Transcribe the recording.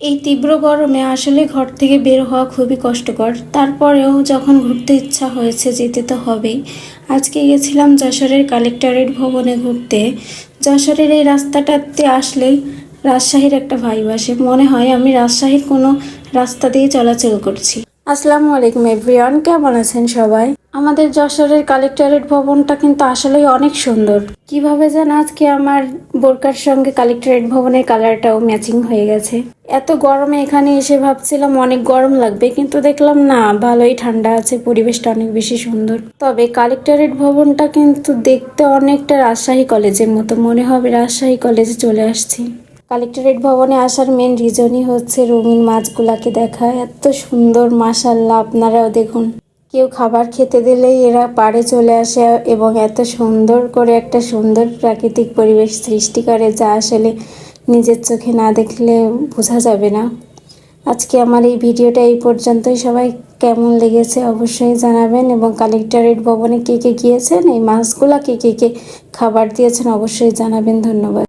এই তীব্র গরমে আসলে ঘর থেকে বের হওয়া খুবই কষ্টকর। তারপরেও যখন ঘুরতে ইচ্ছা হয়েছে যেতে তো হবেই। আজকে গেছিলাম যশোরের কালেক্টরেট ভবনে ঘুরতে। যশোরের এই রাস্তাটাতে আসলেই রাজশাহীর একটা ভাইব আসে, মনে হয় আমি রাজশাহীর কোনো রাস্তা দিয়ে চলাচল করছি। আসসালামু আলাইকুম এভরিওয়ান, কেমন আছেন সবাই? আমাদের যশোরের কালেক্টরেট ভবনটা কিন্তু আসলেই অনেক সুন্দর। কিভাবে যেন আজকে আমার বোরকার সঙ্গে কালেক্টরেট ভবনের কালারটাও ম্যাচিং হয়ে গেছে। এত গরমে এখানে এসে ভাবছিলাম অনেক গরম লাগবে, কিন্তু দেখলাম না, ভালোই ঠান্ডা আছে, পরিবেশটা অনেক বেশি সুন্দর। তবে কালেক্টরেট ভবনটা কিন্তু দেখতে অনেকটা রাজশাহী কলেজের মতো, মনে হবে রাজশাহী কলেজে চলে আসছি। কালেক্টরেট ভবনে আসার মেন রিজনই হচ্ছে রঙিন মাছগুলাকে দেখা, এত সুন্দর, মাশাআল্লাহ। আপনারাও দেখুন, কেউ খাবার খেতে দিলেই এরা পাড়ে চলে আসে এবং এত সুন্দর করে একটা সুন্দর প্রাকৃতিক পরিবেশ সৃষ্টি করে, যা আসলে নিজের চোখে না দেখলে বোঝা যাবে না। আজকে আমার এই ভিডিওটা এই পর্যন্তই। সবাই কেমন লেগেছে অবশ্যই জানাবেন, এবং কালেক্টরেট ভবনে কে কে গিয়েছেন, এই মাছগুলা কে কে খাবার দিয়েছেন অবশ্যই জানাবেন। ধন্যবাদ।